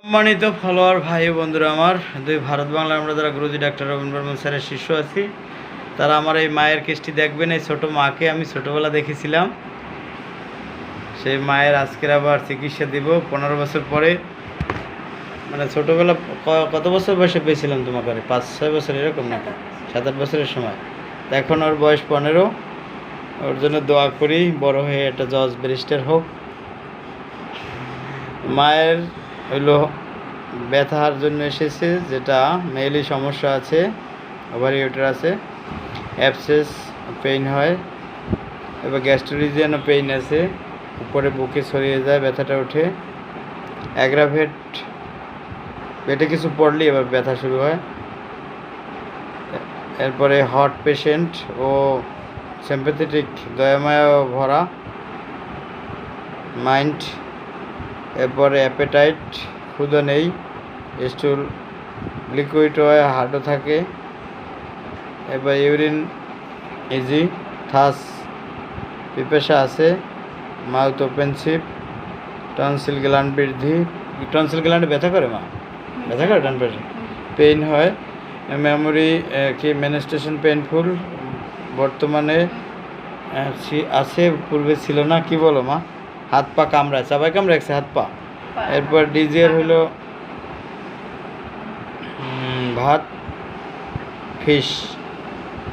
সম্মানিত ফলোয়ার ভাই বন্ধুরা, আমার দুই ভারত বাংলার আমরা যারা গুরুজি ডাক্তার রবীন্দ্র বর্মন স্যারের শিষ্য আছি, তারা আমার এই মায়ের কেসটি দেখবেন। এই ছোটো মাকে আমি ছোটোবেলা দেখেছিলাম, সেই মায়ের আজকের আবার চিকিৎসা দিব 15 বছর পরে। মানে ছোটোবেলা কত বছর বয়সে পেয়েছিলাম তোমাকে? 5-6 বছর এরকম নাকি? 7-8 বছরের সময়। এখন ওর বয়স 15। ওর জন্য দোয়া করি বড় হয়ে একটা জজ ব্যারিস্টার হোক। মায়ের হইলো ব্যথার জন্য এসেছে, যেটা মেইলি সমস্যা আছে, ওভারি ইউটেরাসে অ্যাবসেস পেইন হয়, এবার গ্যাস্ট্রোরিজিয়ানও পেইন আছে, উপরে বুকে ছড়িয়ে যায়, ব্যথাটা ওঠে অ্যাগ্রাভেট, পেটে কিছু পড়লেই এবার ব্যথা শুরু হয়। এরপরে হট পেশেন্ট ও সিম্প্যাথেটিক, দয়ামায়া ভরা মাইন্ড। এরপরে অ্যাপেটাইট, ক্ষুধা নেই, স্টুল লিকুইড হয়, হার্টও থাকে। এবার ইউরিন ইজি, থাস পিপাসা আছে, মাউথ ওপেনশিপ, টনসিল গ্ল্যান্ড বৃদ্ধি। টনসিল গ্ল্যান্ডে ব্যথা করে? মা ব্যথা করে ডান পাশে, পেইন হয়। মেমোরি কি মেনস্ট্রেশন পেইনফুল, বর্তমানে আছে, পূর্বে ছিল না। কি বলো মা? হাত পা কামড়ায়, সবাই কামড়াচ্ছে হাত পা। এরপর ডিজিয়ার হলো ভাত, ফিশ,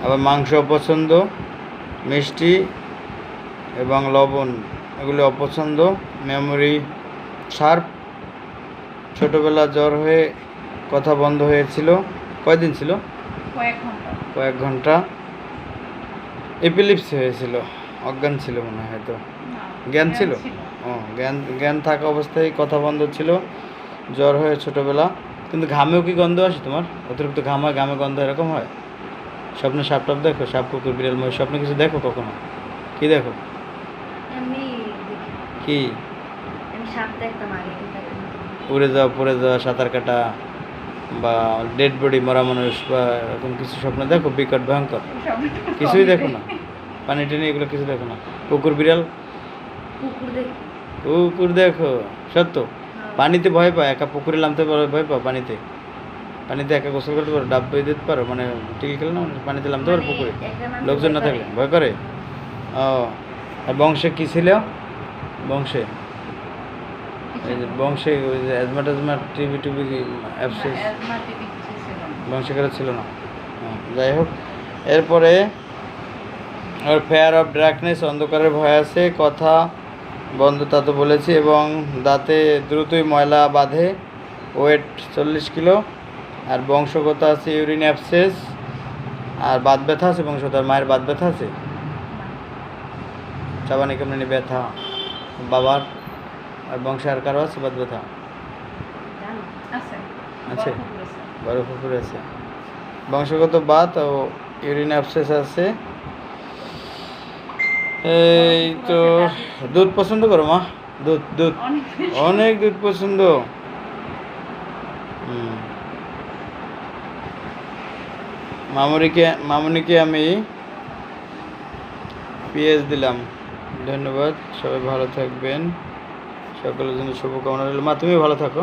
আবার মাংস অপছন্দ, মিষ্টি এবং লবণ এগুলো অপছন্দ। মেমোরি শার্প, ছোটোবেলা জ্বর হয়ে কথা বন্ধ হয়েছিল। কয়দিন ছিল? কয়েক ঘন্টা। এপিলিপসি হয়েছিল, অজ্ঞান ছিল মনে হয়, হয়তো জ্ঞান ছিল। জ্ঞান থাকা অবস্থায় কথা বন্ধ ছিল, জ্বর হয়ে ছোটোবেলা। কিন্তু ঘামেও কি গন্ধ আসে তোমার? অতিরিক্ত ঘাম হয়, ঘামে গন্ধ এরকম হয়? স্বপ্নে সাপ টাপ দেখো? সাপ, কুকুর, বিড়াল, মহিষ স্বপ্নে কিছু দেখো কখনো? কি দেখো? কি উড়ে যাওয়া, পড়ে যাওয়া, সাঁতার কাটা, বা ডেড বডি, মরা মানুষ, বা এরকম কিছু স্বপ্ন দেখো? বিকট ভয়ঙ্কর কিছুই দেখো না? পানি টানি এগুলো কিছু দেখো না? কুকুর, বিড়াল? কুকুর দেখো? সত্য? পানিতে ভয় পায়? একা পুকুরে নামতে পারো? ভয় পাও পানিতে? পানিতে একা গোসল করতে পারো? ডাব বই দিতে পারো? মানে টিল খেলে না, পানিতে নামতে পারো পুকুরে লোকজন না থাকলে? ভয় করে? ও, আর বংশে কী ছিল? বংশে বংশে ওই যে অ্যাজমা টাজমা, টিভি টিভি, অ্যাবসেস বংশে করে ছিল না? যাই হোক, এরপরে ওর ফেয়ার অফ ডার্কনেস, অন্ধকারের ভয় আছে, কথা বন্ধ তা তো বলেছি, এবং দাঁতে দ্রুতই ময়লা বাঁধে, ওয়েট 40 কিলো, আর বংশগত আছে ইউরিন অ্যাবসেস, আর বাত ব্যথা আছে বংশগত। আর মায়ের বাত ব্যথা আছে? চাবানি কামড়ানি ব্যথা বাবার? আর বংশে আর কারো আছে বাত ব্যথা? আছে, বড় পুকুর আছে। বংশগত বাত ও ইউরিন অ্যাবসেস আছে। এই তো। দুধ পছন্দ করো মা? দুধ দুধ অনেক দুধ পছন্দ। মামুনিকে আমি পিএস দিলাম। ধন্যবাদ, সবাই ভালো থাকবেন, সকলের জন্য শুভকামনা রইল। মা তুমি ভালো থাকো।